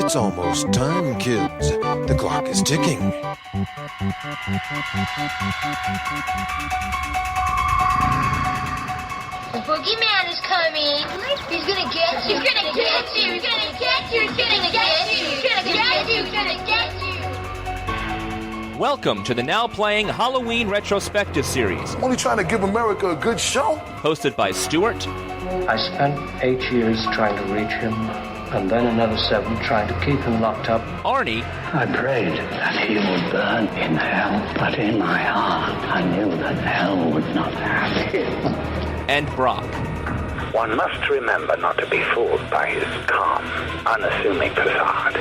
It's almost time, kids. The clock is ticking. The boogeyman is coming. He's gonna get you. He's gonna get you. He's gonna get you. He's gonna get you. He's gonna get you. He's gonna get you. Welcome to the now playing Halloween retrospective series. I'm only trying to give America a good show. Hosted by Stuart. I spent 8 years trying to reach him, and then another 7 trying to keep him locked up. Arnie. I prayed that he would burn in hell, but in my heart I knew that hell would not have him. And Brock. One must remember not to be fooled by his calm, unassuming facade.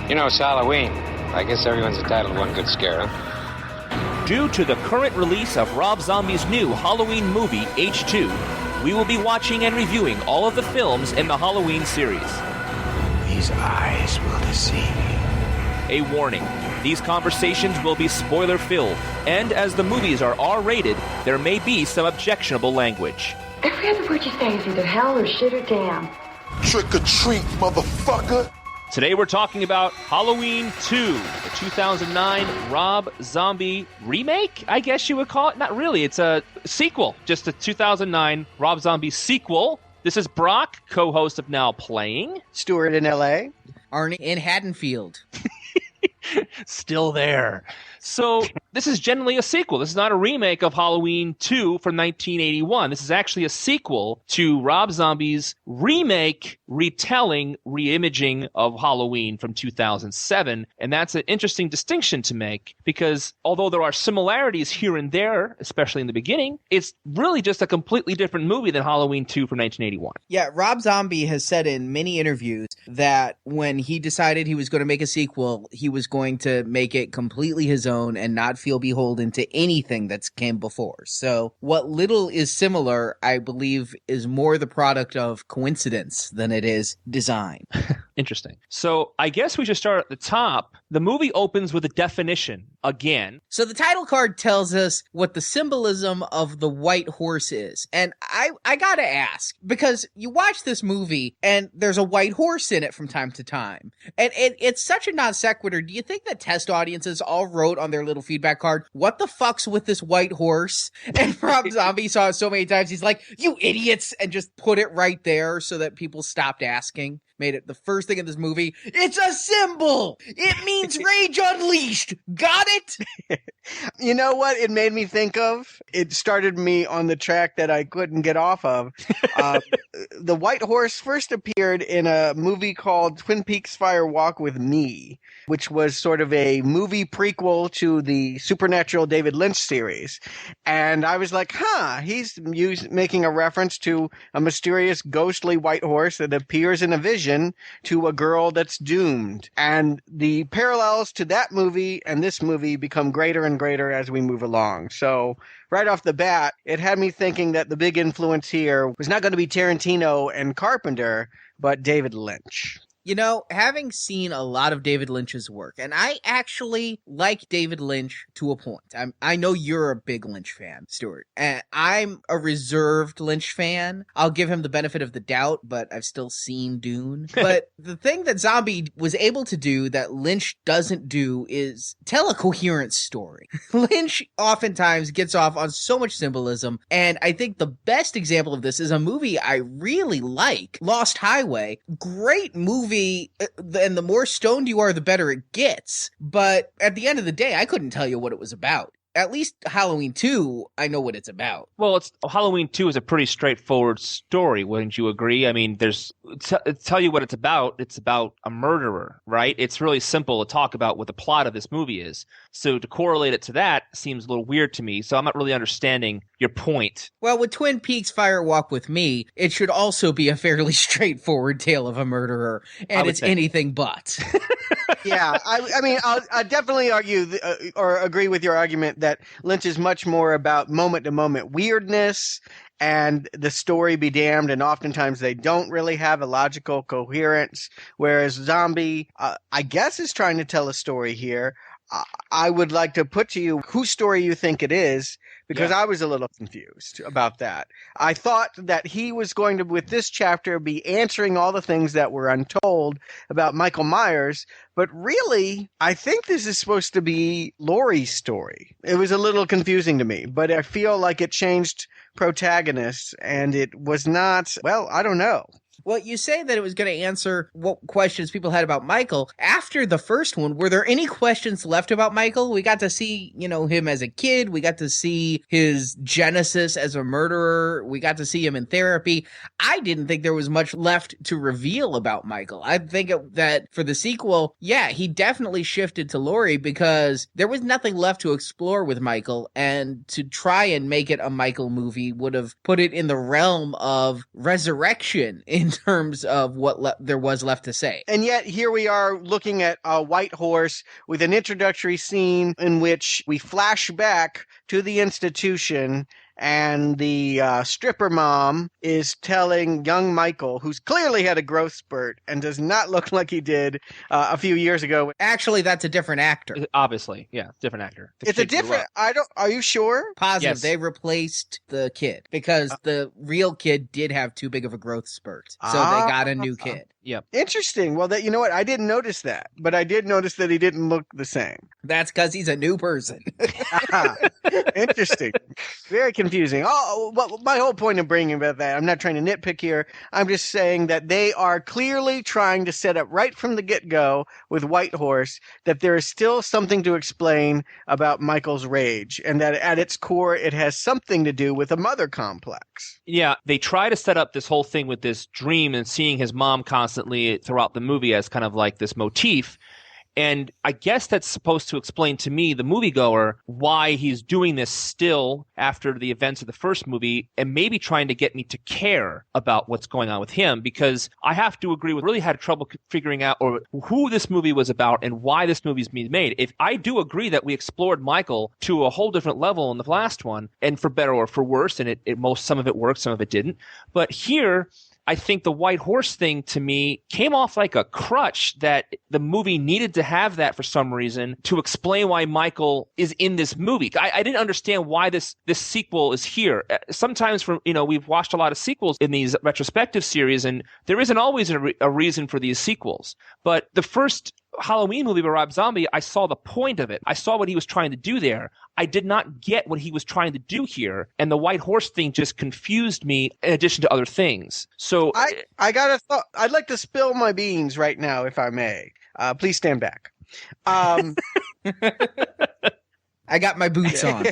You know, it's Halloween. I guess everyone's entitled to one good scare, huh? Due to the current release of Rob Zombie's new Halloween movie, H2, we will be watching and reviewing all of the films in the Halloween series. These eyes will deceive you. A warning, these conversations will be spoiler-filled, and as the movies are R-rated, there may be some objectionable language. Every other word you say is either hell or shit or damn. Trick or treat, motherfucker. Today we're talking about Halloween 2, the 2009 Rob Zombie remake, I guess you would call it. Not really, it's a sequel, just a 2009 Rob Zombie sequel. This is Brock, co-host of Now Playing. Stuart in L.A. Arnie in Haddonfield. Still there. So this is generally a sequel. This is not a remake of Halloween 2 from 1981. This is actually a sequel to Rob Zombie's remake, retelling, reimaging of Halloween from 2007. And that's an interesting distinction to make because although there are similarities here and there, especially in the beginning, it's really just a completely different movie than Halloween 2 from 1981. Yeah, Rob Zombie has said in many interviews that when he decided he was going to make a sequel, he was going to make it completely his own and not feel beholden to anything that's came before. So what little is similar, I believe, is more the product of coincidence than it is design. Interesting. So I guess we should start at the top. The movie opens with a definition again. So the title card tells us what the symbolism of the white horse is. And I gotta ask, because you watch this movie and there's a white horse in it from time to time. And it's such a non sequitur. Do you think that test audiences all wrote on their little feedback card, what the fuck's with this white horse? And Rob Zombie saw it so many times, he's like, you idiots, and just put it right there so that people stopped asking. Made it the first thing in this movie. It's a symbol. It means rage unleashed. Got it? You know what it made me think of? It started me on the track that I couldn't get off of. The White Horse first appeared in a movie called Twin Peaks Fire Walk with Me, which was sort of a movie prequel to the Supernatural David Lynch series. And I was like, he's making a reference to a mysterious ghostly white horse that appears in a vision to a girl that's doomed. And the parallels to that movie and this movie become greater and greater as we move along. So right off the bat, it had me thinking that the big influence here was not going to be Tarantino and Carpenter, but David Lynch. You know, having seen a lot of David Lynch's work, and I actually like David Lynch to a point. I know you're a big Lynch fan, Stuart, and I'm a reserved Lynch fan. I'll give him the benefit of the doubt, but I've still seen Dune. But the thing that Zombie was able to do that Lynch doesn't do is tell a coherent story. Lynch oftentimes gets off on so much symbolism, and I think the best example of this is a movie I really like, Lost Highway. Great movie. And the more stoned you are, the better it gets. But at the end of the day, I couldn't tell you what it was about. At least Halloween 2, I know what it's about. Well, Halloween 2 is a pretty straightforward story, wouldn't you agree? I mean, tell you what it's about. It's about a murderer, right? It's really simple to talk about what the plot of this movie is. So to correlate it to that seems a little weird to me. So I'm not really understanding your point. Well, with Twin Peaks Fire Walk with Me, it should also be a fairly straightforward tale of a murderer, and it's anything but. Yeah, I mean, I'll definitely argue or agree with your argument that Lynch is much more about moment-to-moment weirdness and the story be damned, and oftentimes they don't really have a logical coherence, whereas Zombie, I guess, is trying to tell a story here. I would like to put to you whose story you think it is, because I was a little confused about that. I thought that he was going to, with this chapter, be answering all the things that were untold about Michael Myers, but really, I think this is supposed to be Laurie's story. It was a little confusing to me, but I feel like it changed protagonists, and it was not, well, I don't know. Well, you say that it was going to answer what questions people had about Michael. After the first one, were there any questions left about Michael? We got to see, him as a kid. We got to see his genesis as a murderer. We got to see him in therapy. I didn't think there was much left to reveal about Michael. I think that for the sequel, he definitely shifted to Laurie because there was nothing left to explore with Michael, and to try and make it a Michael movie would have put it in the realm of resurrection in terms of what there was left to say. And yet here we are looking at a White Horse with an introductory scene in which we flash back to the institution, and the stripper mom is telling young Michael, who's clearly had a growth spurt and does not look like he did a few years ago. Actually, that's a different actor. Obviously, different actor. It's a different. Are you sure? Positive. Yes. They replaced the kid because the real kid did have too big of a growth spurt, so they got a new kid. Yep. Interesting. Well, you know what? I didn't notice that, but I did notice that he didn't look the same. That's because he's a new person. Interesting. Very confusing. Oh, well, my whole point of bringing about that, I'm not trying to nitpick here. I'm just saying that they are clearly trying to set up right from the get-go with White Horse that there is still something to explain about Michael's rage, and that at its core, it has something to do with a mother complex. Yeah, they try to set up this whole thing with this dream and seeing his mom constantly throughout the movie as kind of like this motif. And I guess that's supposed to explain to me, the moviegoer, why he's doing this still after the events of the first movie, and maybe trying to get me to care about what's going on with him, because I have to agree with really had trouble figuring out or who this movie was about and why this movie's being made. If I do agree that we explored Michael to a whole different level in the last one, and for better or for worse, and some of it worked, some of it didn't. But here, I think the White Horse thing to me came off like a crutch, that the movie needed to have that for some reason to explain why Michael is in this movie. I didn't understand why this sequel is here. Sometimes we've watched a lot of sequels in these retrospective series, and there isn't always a reason for these sequels. But the first Halloween movie by Rob Zombie, I saw the point of it. I saw what he was trying to do there. I did not get what he was trying to do here, and the White Horse thing just confused me in addition to other things. So I got a thought. I'd like to spill my beans right now, if I may. Please stand back. I got my boots on.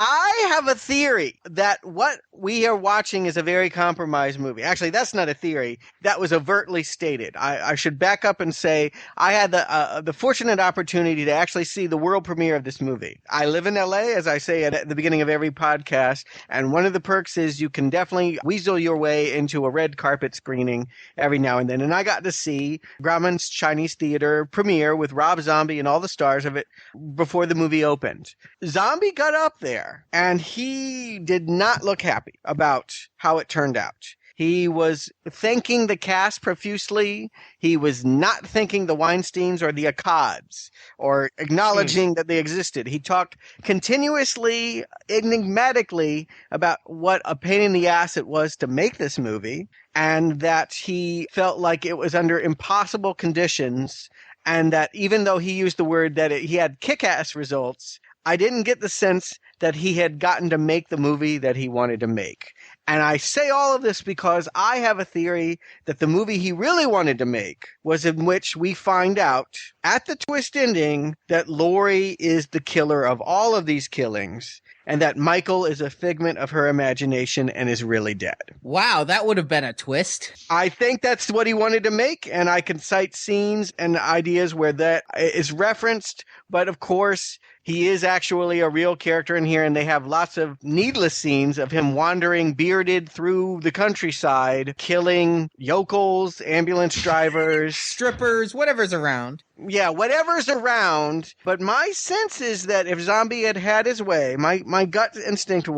I have a theory that what we are watching is a very compromised movie. Actually, that's not a theory. That was overtly stated. I should back up and say I had the fortunate opportunity to actually see the world premiere of this movie. I live in LA, as I say at the beginning of every podcast, and one of the perks is you can definitely weasel your way into a red carpet screening every now and then. And I got to see Grauman's Chinese Theater premiere with Rob Zombie and all the stars of it before the movie opened. Zombie got up there, and he did not look happy about how it turned out. He was thanking the cast profusely. He was not thanking the Weinsteins or the Akkads or acknowledging that they existed. He talked continuously, enigmatically about what a pain in the ass it was to make this movie, and that he felt like it was under impossible conditions, and that even though he used the word that he had kick-ass results, I didn't get the sense that he had gotten to make the movie that he wanted to make. And I say all of this because I have a theory that the movie he really wanted to make was in which we find out at the twist ending that Laurie is the killer of all of these killings, and that Michael is a figment of her imagination and is really dead. Wow, that would have been a twist. I think that's what he wanted to make, and I can cite scenes and ideas where that is referenced, but of course, he is actually a real character in here, and they have lots of needless scenes of him wandering bearded through the countryside, killing yokels, ambulance drivers, strippers, whatever's around. Yeah, whatever's around. But my sense is that if Zombie had had his way, my gut instinct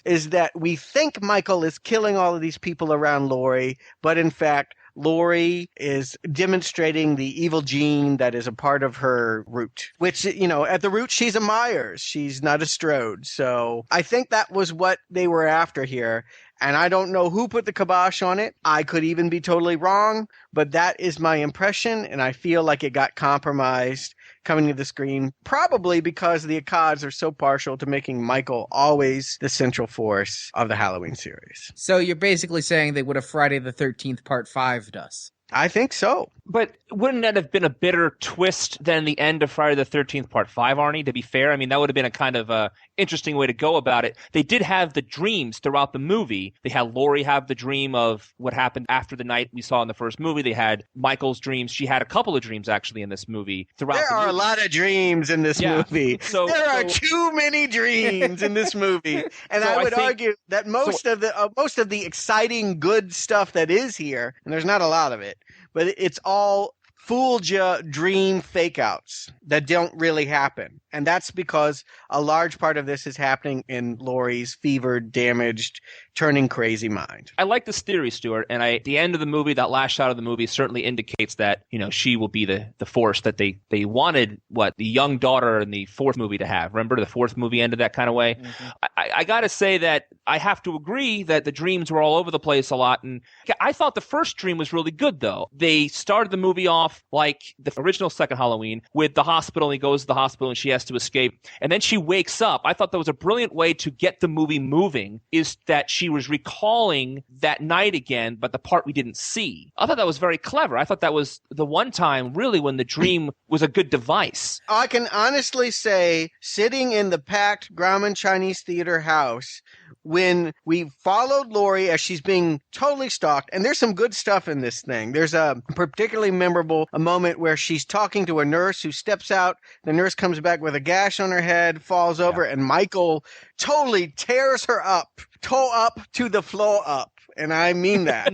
is that we think Michael is killing all of these people around Laurie, but in fact, Laurie is demonstrating the evil gene that is a part of her root, which, at the root, she's a Myers. She's not a Strode. So I think that was what they were after here. And I don't know who put the kibosh on it. I could even be totally wrong, but that is my impression, and I feel like it got compromised coming to the screen, probably because the Akkads are so partial to making Michael always the central force of the Halloween series. So you're basically saying they would have Friday the 13th Part 5'd us. I think so. But wouldn't that have been a bitter twist than the end of Friday the 13th Part 5, Arnie, to be fair? I mean, that would have been a kind of interesting way to go about it. They did have the dreams throughout the movie. They had Laurie have the dream of what happened after the night we saw in the first movie. They had Michael's dreams. She had a couple of dreams, actually, in this movie. There are a lot of dreams in this movie. There are too many dreams in this movie. And I would argue that most of the exciting, good stuff that is here, and there's not a lot of it, but it's all fooled you dream fake outs that don't really happen. And that's because a large part of this is happening in Laurie's fevered, damaged, turning crazy mind. I like this theory, Stuart, and at the end of the movie, that last shot of the movie certainly indicates that, she will be the force that they wanted, the young daughter in the fourth movie to have. Remember, the fourth movie ended that kind of way? Mm-hmm. I gotta say that I have to agree that the dreams were all over the place a lot, and I thought the first dream was really good, though. They started the movie off like the original second Halloween with the hospital, and he goes to the hospital and she has to escape, and then she wakes up. I thought that was a brilliant way to get the movie moving, is that she was recalling that night again, but the part we didn't see. I thought that was very clever. I thought that was the one time really when the dream was a good device. I can honestly say, sitting in the packed Grauman Chinese Theater house, when we followed Laurie as she's being totally stalked, and there's some good stuff in this thing. There's a particularly memorable moment where she's talking to a nurse who steps out. The nurse comes back with a gash on her head, falls over, and Michael totally tears her up, toe up to the floor up. And I mean that.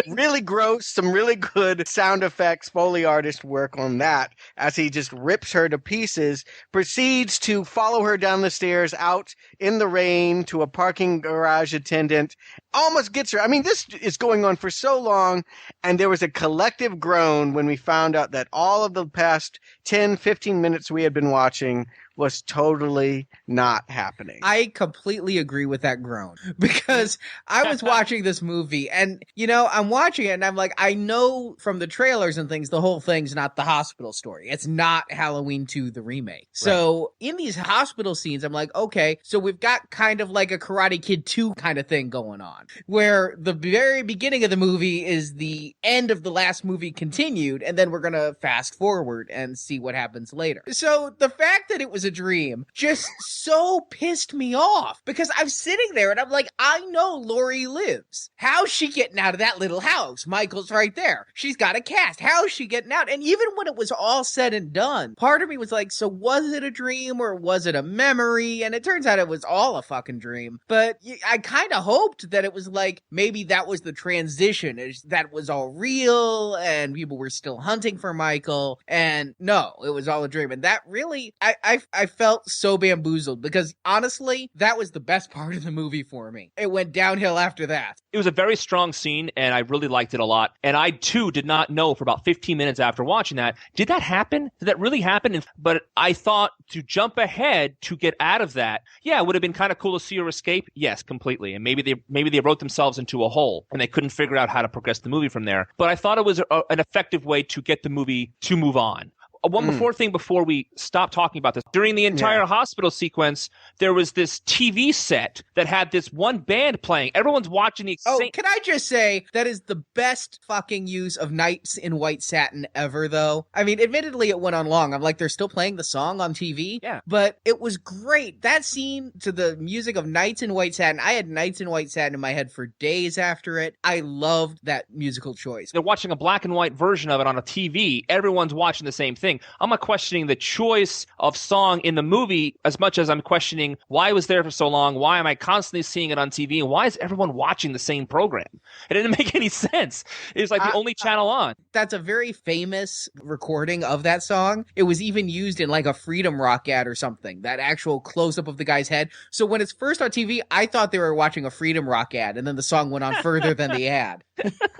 Really gross, some really good sound effects, Foley artist work on that as he just rips her to pieces, proceeds to follow her down the stairs out in the rain to a parking garage attendant, almost gets her. I mean, this is going on for so long, and there was a collective groan when we found out that all of the past 10, 15 minutes we had been watching was totally not happening. I completely agree with that groan, because I was watching this movie and, I'm watching it and I'm like, I know from the trailers and things, the whole thing's not the hospital story. It's not Halloween 2, the remake. So in these hospital scenes, I'm like, okay, so we've got kind of like a Karate Kid 2 kind of thing going on, where the very beginning of the movie is the end of the last movie continued, and then we're going to fast forward and see what happens later. So the fact that it was a dream just so pissed me off, because I'm sitting there and I'm like, I know Laurie lives. How's she getting out of that little house? Michael's right there. She's got a cast. How's she getting out? And even when it was all said and done, part of me was like, so was it a dream or was it a memory? And it turns out it was all a fucking dream. But I kind of hoped that it was like, maybe that was the transition, that was all real and people were still hunting for Michael. And no, it was all a dream. And that really, I felt so bamboozled, because honestly, that was the best part of the movie for me. It went downhill after that. It was a very strong scene, and I really liked it a lot. And I, too, did not know for about 15 minutes after watching that, did that happen? Did that really happen? But I thought to jump ahead to get out of that, yeah, it would have been kind of cool to see her escape. Yes, completely. And maybe they wrote themselves into a hole, and they couldn't figure out how to progress the movie from there. But I thought it was an effective way to get the movie to move on. Before we stop talking about this. During the entire hospital sequence, there was this TV set that had this one band playing. Everyone's watching the same. Can I just say, that is the best fucking use of Nights in White Satin ever, though. I mean, admittedly, it went on long. I'm like, they're still playing the song on TV? Yeah. But it was great. That scene to the music of Nights in White Satin, I had Nights in White Satin in my head for days after it. I loved that musical choice. They're watching a black and white version of it on a TV. Everyone's watching the same thing. thing. I'm not questioning the choice of song in the movie as much as I'm questioning why it was there for so long, why am I constantly seeing it on TV, and why is everyone watching the same program? It didn't make any sense. It was like the only channel on. That's a very famous recording of that song. It was even used in like a Freedom Rock ad or something, that actual close-up of the guy's head. So when it's first on TV, I thought they were watching a Freedom Rock ad, and then the song went on further than the ad.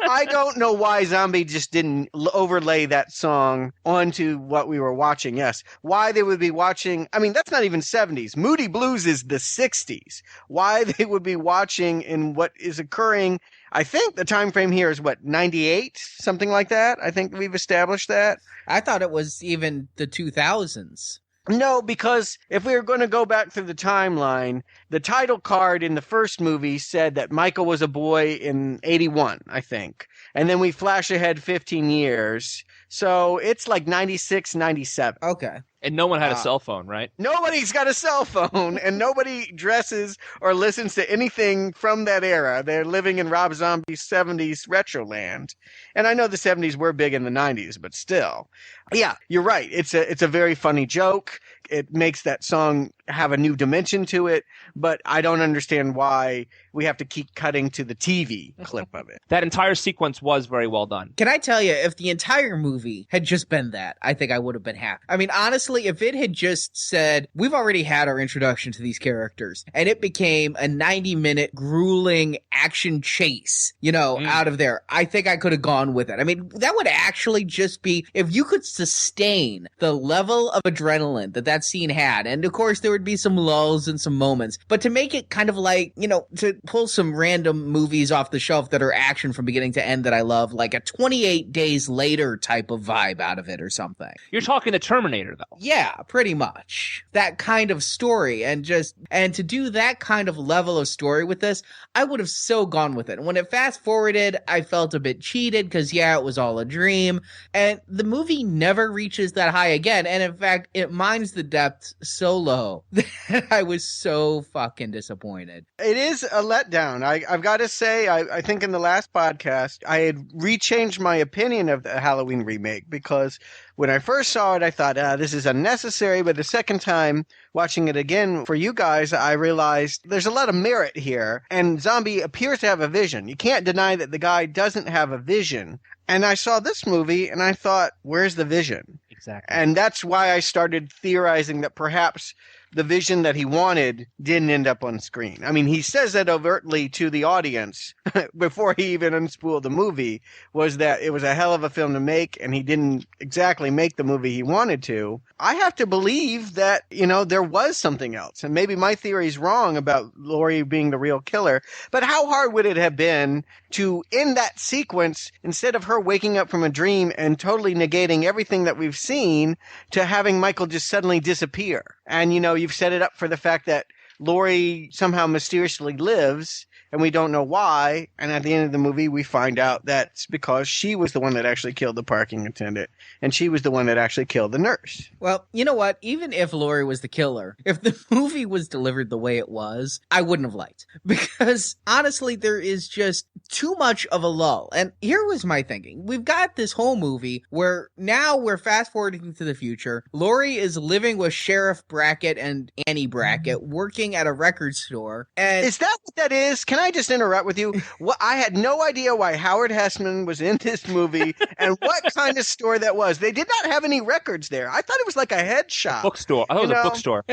I don't know why Zombie just didn't overlay that song onto what we were watching. Yes. Why they would be watching, I mean, that's not even 70s. Moody Blues is the 60s. Why they would be watching in what is occurring, I think the time frame here is what, 98? Something like that? I think we've established that. I thought it was even the 2000s. No, because if we were going to go back through the timeline, the title card in the first movie said that Michael was a boy in 81, I think. And then we flash ahead 15 years. So it's like 96, 97. Okay. And no one had a cell phone, right? Nobody's got a cell phone, and nobody dresses or listens to anything from that era. They're living in Rob Zombie's 70s retro land. And I know the 70s were big in the 90s, but still. Yeah, you're right. It's a very funny joke. It makes that song have a new dimension to it, but I don't understand why we have to keep cutting to the TV clip of it. That entire sequence was very well done. Can I tell you, if the entire movie had just been that, I think I would have been happy. I mean, honestly, if it had just said, we've already had our introduction to these characters, and it became a 90-minute grueling action chase, out of there, I think I could have gone with it. I mean, that would actually just be, if you could sustain the level of adrenaline that scene had, and of course there would be some lulls and some moments, but to make it kind of like, to pull some random movies off the shelf that are action from beginning to end that I love, like a 28 Days Later type of vibe out of it or something. You're talking the Terminator, though. Yeah, pretty much. That kind of story, and to do that kind of level of story with this, I would have so gone with it. And when it fast forwarded, I felt a bit cheated because, it was all a dream, and the movie never reaches that high again, and in fact, it mines the depths so low that I was so fucking disappointed. It is a letdown. I've got to say, I think in the last podcast, I had rechanged my opinion of the Halloween remake, because when I first saw it, I thought, this is unnecessary. But the second time watching it again for you guys, I realized there's a lot of merit here. And Zombie appears to have a vision. You can't deny that the guy doesn't have a vision. And I saw this movie and I thought, where's the vision? Exactly. And that's why I started theorizing that perhaps the vision that he wanted didn't end up on screen. I mean, he says that overtly to the audience before he even unspooled the movie, was that it was a hell of a film to make and he didn't exactly make the movie he wanted to. I have to believe that, there was something else. And maybe my theory is wrong about Laurie being the real killer. But how hard would it have been to, in that sequence, instead of her waking up from a dream and totally negating everything that we've seen, to having Michael just suddenly disappear? And, you've set it up for the fact that Laurie somehow mysteriously lives, and we don't know why. And at the end of the movie, we find out that's because she was the one that actually killed the parking attendant, and she was the one that actually killed the nurse. Well, you know what? Even if Laurie was the killer, if the movie was delivered the way it was, I wouldn't have liked. Because honestly, there is just too much of a lull. And here was my thinking. We've got this whole movie where now we're fast forwarding to the future. Laurie is living with Sheriff Brackett and Annie Brackett, working at a record store. And is that what that is? Can I just interrupt with you? I had no idea why Howard Hessman was in this movie and what kind of store that was. They did not have any records there. I thought it was like a head shop. Bookstore. I thought it was a bookstore.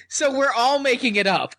So we're all making it up.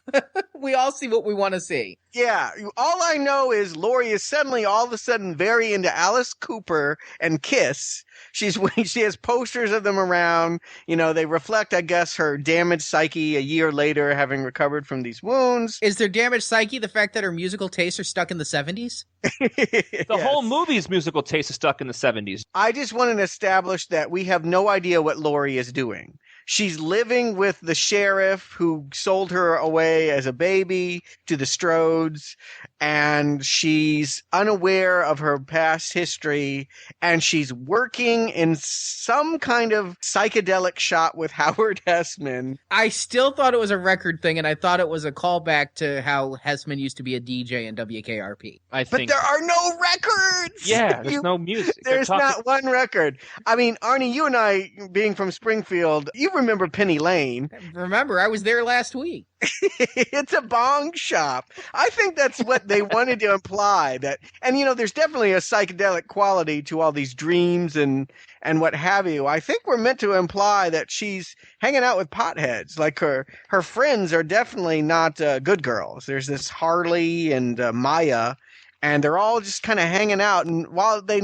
We all see what we want to see. Yeah. All I know is Laurie is suddenly all of a sudden very into Alice Cooper and Kiss. She has posters of them around. They reflect, I guess, her damaged psyche a year later, having recovered from these wounds. Is their damaged psyche the fact that her musical tastes are stuck in the 70s? The whole movie's musical taste is stuck in the 70s. I just want to establish that we have no idea what Laurie is doing. she's living with the sheriff who sold her away as a baby to the Strodes, and she's unaware of her past history, and she's working in some kind of psychedelic shot with Howard Hessman. I still thought it was a record thing, and I thought it was a callback to how Hessman used to be a DJ in WKRP. But there are no records! Yeah, there's no music. There's not one record. I mean, Arnie, you and I, being from Springfield, you remember Penny Lane. Remember, I was there last week. It's a bong shop. I think that's what they wanted to imply. That, and there's definitely a psychedelic quality to all these dreams and what have you. I think we're meant to imply that she's hanging out with potheads. Like her friends are definitely not good girls. There's this Harley and Maya, and they're all just kind of hanging out. And while do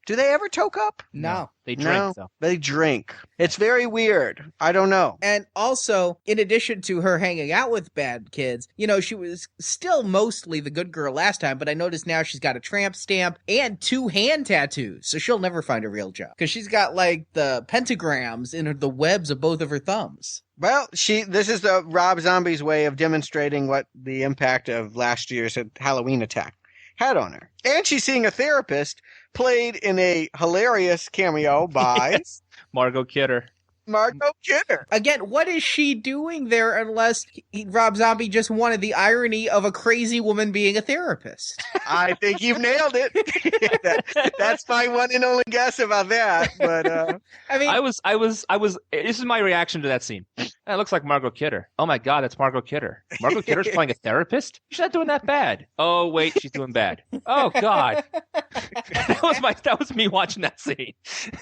they ever toke up? No. They drink, though. They drink. It's very weird. I don't know. And also, in addition to her hanging out with bad kids, she was still mostly the good girl last time, but I noticed now she's got a tramp stamp and 2 hand tattoos, so she'll never find a real job. Because she's got, the pentagrams in the webs of both of her thumbs. Well, this is the Rob Zombie's way of demonstrating what the impact of last year's Halloween attack had on her. And she's seeing a therapist, played in a hilarious cameo by Yes. Margot Kidder. Margot Kidder. Again, what is she doing there unless Rob Zombie just wanted the irony of a crazy woman being a therapist? I think you've nailed it. That's my one and only guess about that. But I mean, I was. This is my reaction to that scene. That looks like Margot Kidder. Oh my God, that's Margot Kidder. Margot Kidder's playing a therapist? She's not doing that bad. Oh wait, she's doing bad. Oh God. That was me watching that scene.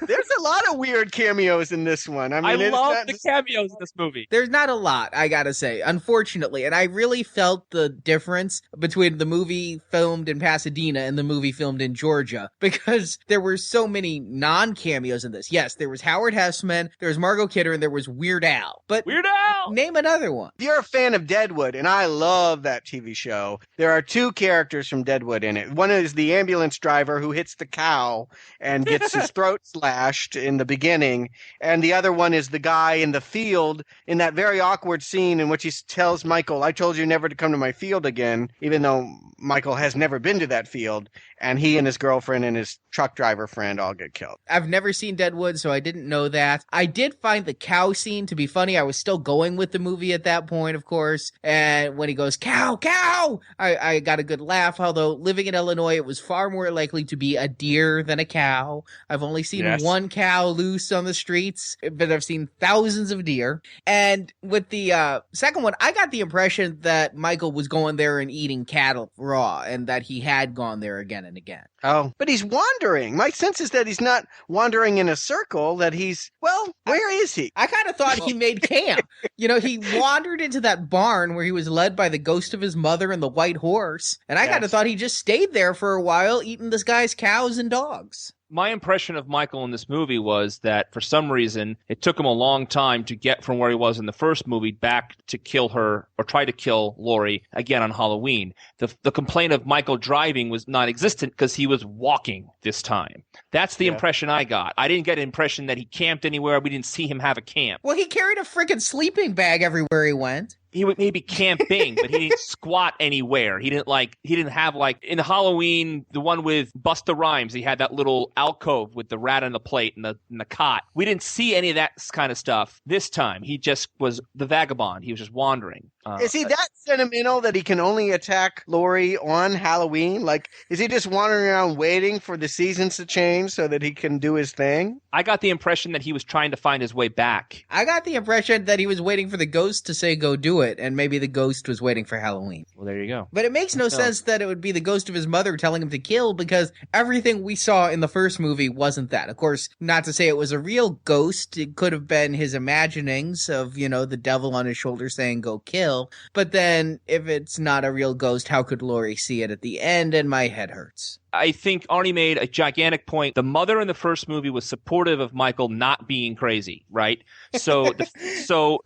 There's a lot of weird cameos in this one. I mean, I love the cameos in this movie. There's not a lot, I gotta say, unfortunately. And I really felt the difference between the movie filmed in Pasadena and the movie filmed in Georgia, because there were so many non-cameos in this. Yes, there was Howard Hessman, there was Margot Kidder, and there was Weird Al. But Weird Al! Name another one. If you're a fan of Deadwood, and I love that TV show, there are 2 characters from Deadwood in it. One is the ambulance driver who hits the cow and gets his throat slashed in the beginning, and the other one is the guy in the field in that very awkward scene in which he tells Michael, I told you never to come to my field again, even though Michael has never been to that field, and he and his girlfriend and his truck driver friend all get killed. I've never seen Deadwood, so I didn't know that. I did find the cow scene to be funny. I was still going with the movie at that point, of course, and when he goes, cow, cow, I got a good laugh, although living in Illinois, it was far more likely to be a deer than a cow. I've only seen one cow loose on the streets, but I've seen thousands of deer. And with the second one, I got the impression that Michael was going there and eating cattle raw, and that he had gone there again and again. Oh, but he's wandering. My sense is that he's not wandering in a circle, that he's, where is he? I kind of thought he made camp. He wandered into that barn where he was led by the ghost of his mother and the white horse, and I kind of thought he just stayed there for a while eating this guy's cows and dogs. My impression of Michael in this movie was that for some reason it took him a long time to get from where he was in the first movie back to kill her or try to kill Laurie again on Halloween. The complaint of Michael driving was non-existent because he was walking this time. That's the impression I got. I didn't get an impression that he camped anywhere. We didn't see him have a camp. Well, he carried a freaking sleeping bag everywhere he went. He would maybe camping, but he didn't squat anywhere. He didn't have in Halloween, the one with Busta Rhymes, he had that little alcove with the rat on the plate and the cot. We didn't see any of that kind of stuff this time. He just was the vagabond. He was just wandering. Is he that sentimental that he can only attack Laurie on Halloween? Is he just wandering around waiting for the seasons to change so that he can do his thing? I got the impression that he was trying to find his way back. I got the impression that he was waiting for the ghost to say go do it, and maybe the ghost was waiting for Halloween. Well, there you go. But it makes no sense that it would be the ghost of his mother telling him to kill, because everything we saw in the first movie wasn't that. Of course, not to say it was a real ghost. It could have been his imaginings of, the devil on his shoulder saying go kill. kill. But then if it's not a real ghost, how could Laurie see it at the end? And my head hurts. I think Arnie made a gigantic point. The mother in the first movie was supportive of Michael not being crazy, right? So,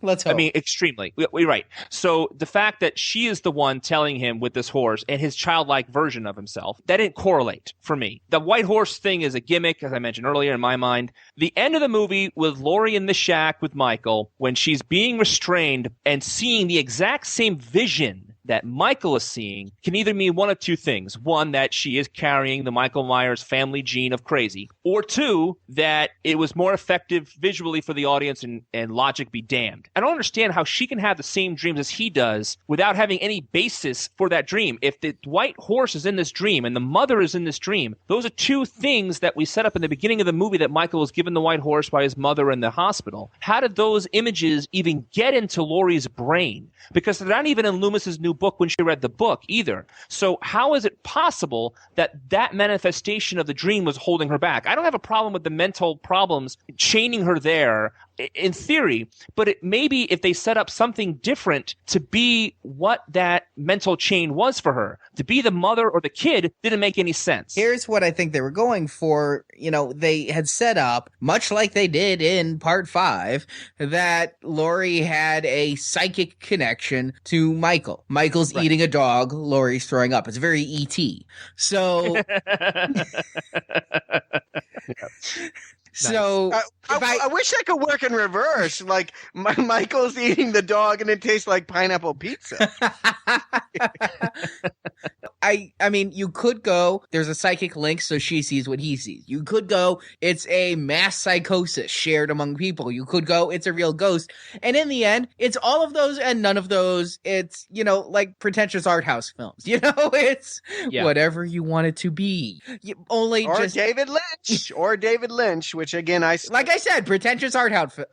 Let's hope. I mean, extremely. We're right. So the fact that she is the one telling him with this horse and his childlike version of himself, that didn't correlate for me. The white horse thing is a gimmick, as I mentioned earlier, in my mind. The end of the movie with Laurie in the shack with Michael, when she's being restrained and seeing the exact same vision that Michael is seeing, can either mean one of two things. One, that she is carrying the Michael Myers family gene of crazy. Or two, that it was more effective visually for the audience and logic be damned. I don't understand how she can have the same dreams as he does without having any basis for that dream. If the white horse is in this dream and the mother is in this dream, those are two things that we set up in the beginning of the movie that Michael was given the white horse by his mother in the hospital. How did those images even get into Laurie's brain? Because they're not even in Loomis's new book when she read the book either. So how is it possible that that manifestation of the dream was holding her back? I don't have a problem with the mental problems chaining her there in theory, but maybe if they set up something different to be what that mental chain was for her, to be the mother or the kid, didn't make any sense. Here's what I think they were going for. You know, they had set up, much like they did in part 5, that Laurie had a psychic connection to Michael. Michael's eating a dog, Laurie's throwing up. It's very E.T. So... So I wish I could work in reverse. Like Michael's eating the dog and it tastes like pineapple pizza. I mean, you could go, there's a psychic link, so she sees what he sees. You could go, it's a mass psychosis shared among people. You could go, it's a real ghost. And in the end, it's all of those and none of those. It's, you know, like pretentious art house films. You know, it's whatever you want it to be. David Lynch, which again, like I said, pretentious art house films.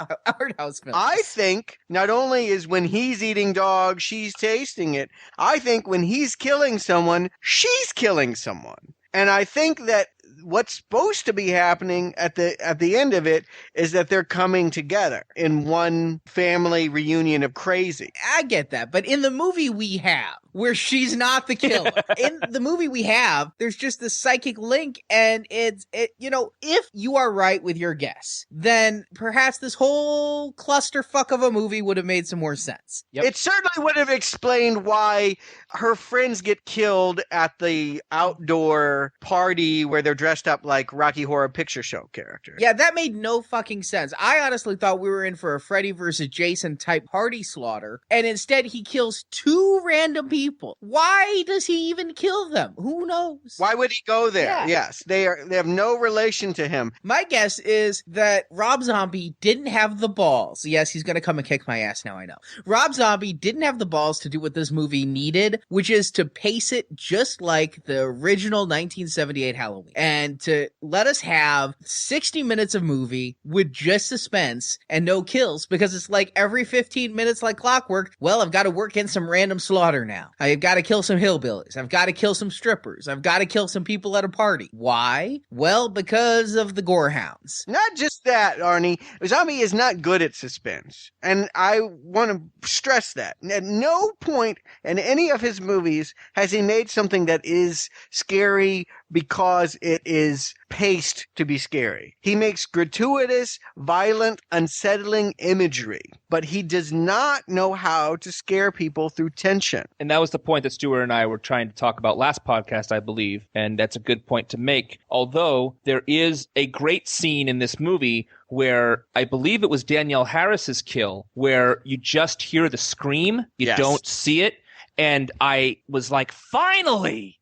I think not only is when he's eating dog, she's tasting it. I think when he's killing someone, she's killing someone. And I think that what's supposed to be happening at the end of it is that they're coming together in one family reunion of crazy. I get that, but in the movie we have, where she's not the killer, in the movie we have, there's just this psychic link, and you know, if you are right with your guess, then perhaps this whole clusterfuck of a movie would have made some more sense. Yep. It certainly would have explained why her friends get killed at the outdoor party where they're dressed up like Rocky Horror Picture Show characters. Yeah, that made no fucking sense. I honestly thought we were in for a Freddy versus Jason type party slaughter, and instead he kills 2 random people. Why does he even kill them? Who knows? Why would he go there? Yeah. Yes, they have no relation to him. My guess is that Rob Zombie didn't have the balls. Yes, he's going to come and kick my ass now, I know. Rob Zombie didn't have the balls to do what this movie needed, which is to pace it just like the original 1978 Halloween. And to let us have 60 minutes of movie with just suspense and no kills, because it's like every 15 minutes like clockwork, well, I've got to work in some random slaughter now. I've got to kill some hillbillies. I've got to kill some strippers. I've got to kill some people at a party. Why? Well, because of the gorehounds. Not just that, Arnie. Zombie is not good at suspense. And I want to stress that. At no point in any of his movies has he made something that is scary because it is paced to be scary. He makes gratuitous, violent, unsettling imagery, but he does not know how to scare people through tension. And that was the point that Stuart and I were trying to talk about last podcast, I believe, and that's a good point to make. Although there is a great scene in this movie where I believe it was Danielle Harris's kill, where you just hear the scream, you don't see it, and I was like, finally!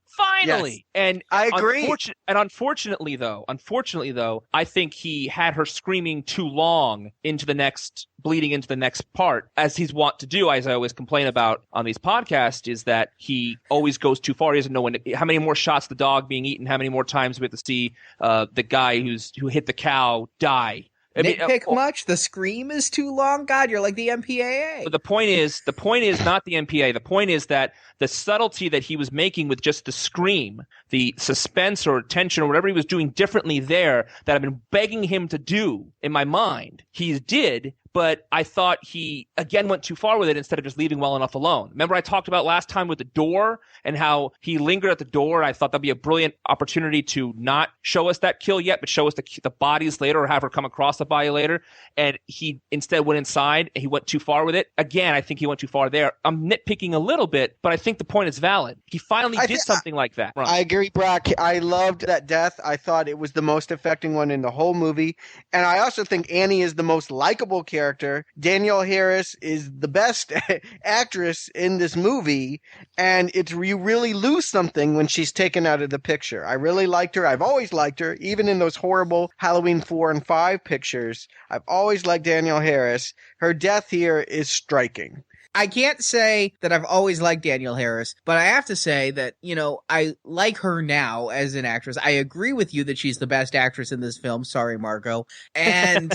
Yes. And I agree. Unfortunately though, I think he had her screaming too long bleeding into the next part, as he's wont to do, as I always complain about on these podcasts, is that he always goes too far. He doesn't know how many more shots the dog being eaten, how many more times we have to see the guy who hit the cow die. Nitpick much? The scream is too long? God, you're like the MPAA. But the point is not the MPA. The point is that the subtlety that he was making with just the scream, the suspense or tension or whatever he was doing differently there that I've been begging him to do in my mind, he did, but I thought he, again, went too far with it instead of just leaving well enough alone. Remember I talked about last time with the door and how he lingered at the door? I thought that'd be a brilliant opportunity to not show us that kill yet, but show us the bodies later or have her come across the body later. And he instead went inside and he went too far with it. Again, I think he went too far there. I'm nitpicking a little bit, but I think the point is valid. He finally did something like that. I agree, Brock. I loved that death. I thought it was the most affecting one in the whole movie. And I also think Annie is the most likable character. Danielle Harris is the best actress in this movie. And you really lose something when she's taken out of the picture. I really liked her. I've always liked her. Even in those horrible Halloween 4 and 5 pictures, I've always liked Danielle Harris. Her death here is striking. I can't say that I've always liked Danielle Harris, but I have to say that, I like her now as an actress. I agree with you that she's the best actress in this film. Sorry, Margot. And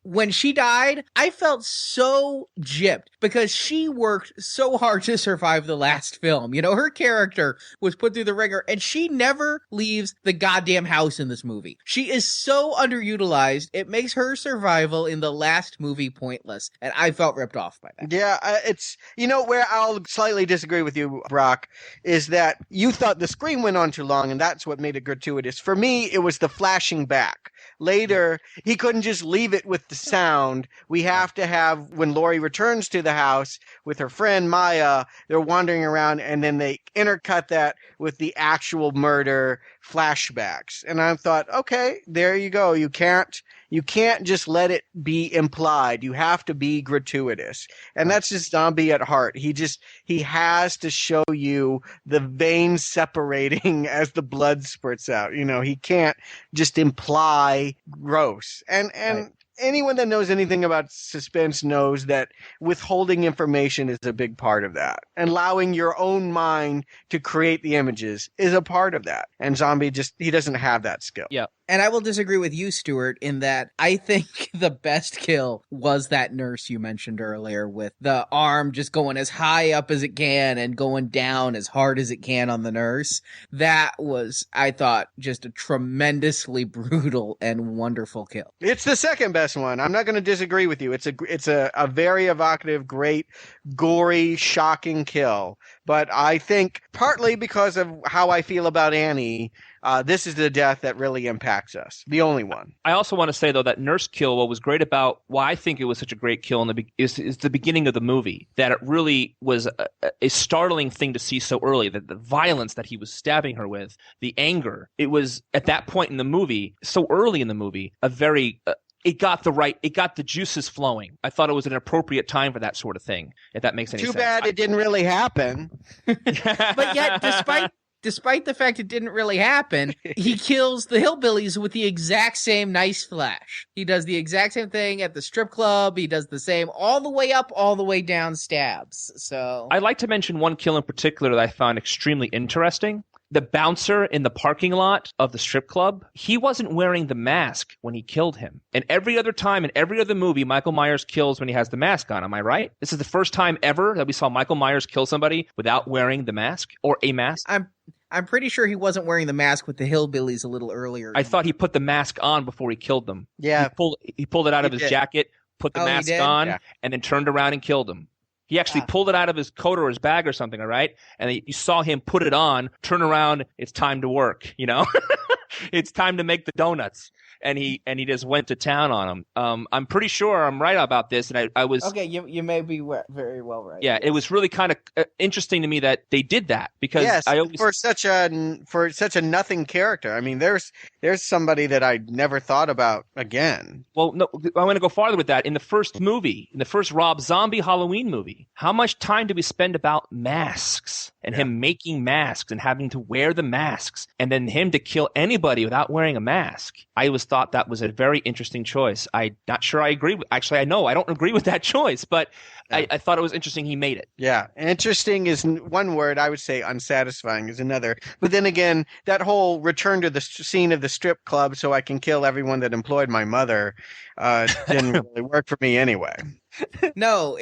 when she died, I felt so gypped because she worked so hard to survive the last film. Her character was put through the ringer and she never leaves the goddamn house in this movie. She is so underutilized. It makes her survival in the last movie pointless. And I felt ripped off by that. Yeah, it's, where I'll slightly disagree with you, Brock, is that you thought the scream went on too long and that's what made it gratuitous. For me, it was the flashing back. Later, he couldn't just leave it with the sound. We have to have, when Laurie returns to the house with her friend Maya, they're wandering around and then they intercut that with the actual murder flashbacks. And I thought, okay, there you go. You can't just let it be implied. You have to be gratuitous. And that's just Zombie at heart. He has to show you the veins separating as the blood spurts out. He can't just imply gross. And right. Anyone that knows anything about suspense knows that withholding information is a big part of that. And allowing your own mind to create the images is a part of that. And Zombie he doesn't have that skill. Yeah. And I will disagree with you, Stuart, in that I think the best kill was that nurse you mentioned earlier with the arm just going as high up as it can and going down as hard as it can on the nurse. That was, I thought, just a tremendously brutal and wonderful kill. It's the second best one. I'm not going to disagree with you. It's a very evocative, great, gory, shocking kill. But I think partly because of how I feel about Annie, this is the death that really impacts us. The only one. I also want to say, though, that nurse kill, what was great about why I think it was such a great kill is the beginning of the movie. That it really was a startling thing to see so early. That the violence that he was stabbing her with, the anger. It was, at that point in the movie, so early in the movie, a very... It got the juices flowing. I thought it was an appropriate time for that sort of thing, if that makes any sense. Too bad it didn't really happen. But yet, despite the fact it didn't really happen, he kills the hillbillies with the exact same nice flash. He does the exact same thing at the strip club. He does the same all the way up, all the way down stabs. So I'd like to mention one kill in particular that I found extremely interesting. The bouncer in the parking lot of the strip club, he wasn't wearing the mask when he killed him. And every other time in every other movie, Michael Myers kills when he has the mask on. Am I right? This is the first time ever that we saw Michael Myers kill somebody without wearing the mask or a mask. I'm pretty sure he wasn't wearing the mask with the hillbillies a little earlier. I thought he put the mask on before he killed them. Yeah. He pulled it out of his jacket, put the mask on, and then turned around and killed him. He actually pulled it out of his coat or his bag or something, all right? And you saw him put it on, turn around, it's time to work, It's time to make the donuts. And he just went to town on him. I'm pretty sure I'm right about this, and I was... Okay, you may be very well right. Yeah, it was really kind of interesting to me that they did that, because for such a nothing character. I mean, there's somebody that I never thought about again. Well, no, I'm going to go farther with that. In the first Rob Zombie Halloween movie, how much time did we spend about masks and him making masks and having to wear the masks, and then him to kill anybody without wearing a mask? I always thought that was a very interesting choice. I'm not sure I agree with. Actually, I know I don't agree with that choice, but I thought it was interesting he made it. Yeah, interesting is one word. I would say unsatisfying is another. But then again, that whole return to the scene of the strip club so I can kill everyone that employed my mother didn't really work for me anyway. No,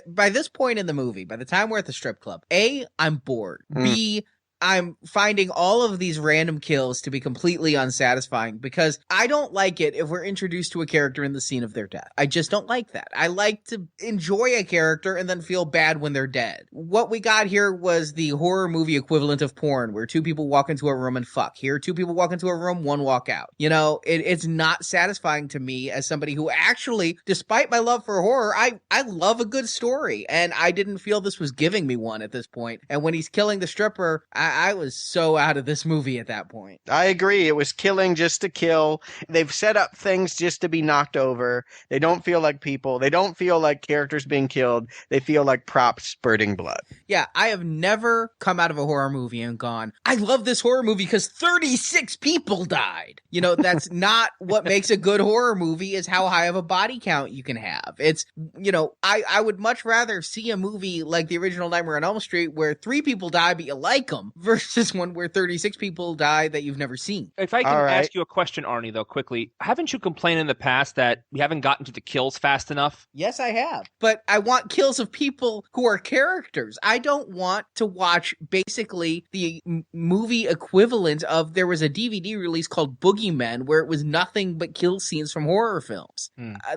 by this point in the movie, by the time we're at the strip club, A, I'm bored. B, I'm finding all of these random kills to be completely unsatisfying because I don't like it if we're introduced to a character in the scene of their death. I just don't like that. I like to enjoy a character and then feel bad when they're dead. What we got here was the horror movie equivalent of porn, where 2 people walk into a room and fuck. Here, 2 people walk into a room, 1 walk out. You know, it's not satisfying to me as somebody who actually, despite my love for horror, I love a good story, and I didn't feel this was giving me one at this point. And when he's killing the stripper, I was so out of this movie at that point. I agree. It was killing just to kill. They've set up things just to be knocked over. They don't feel like people. They don't feel like characters being killed. They feel like props spurting blood. Yeah, I have never come out of a horror movie and gone, I love this horror movie because 36 people died. You know, that's not what makes a good horror movie, is how high of a body count you can have. It's, you know, I would much rather see a movie like the original Nightmare on Elm Street where 3 people die but you like them versus one where 36 people die that you've never seen. If I can ask you a question, Arnie, though, quickly, haven't you complained in the past that we haven't gotten to the kills fast enough? Yes, I have. But I want kills of people who are characters. I don't want to watch basically the movie equivalent of, there was a DVD release called Boogeymen where it was nothing but kill scenes from horror films.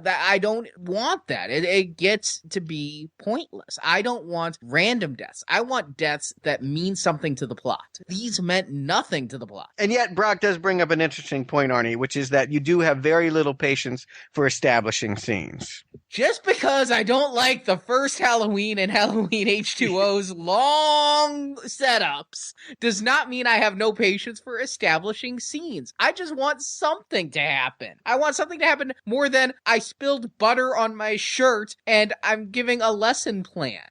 I don't want that. It gets to be pointless. I don't want random deaths. I want deaths that mean something to the plot. These meant nothing to the plot. And yet Brock does bring up an interesting point, Arnie, which is that you do have very little patience for establishing scenes. Just because I don't like the first Halloween and Halloween H2O's long setups does not mean I have no patience for establishing scenes. I just want something to happen. I want something to happen more than I spilled butter on my shirt and I'm giving a lesson plan.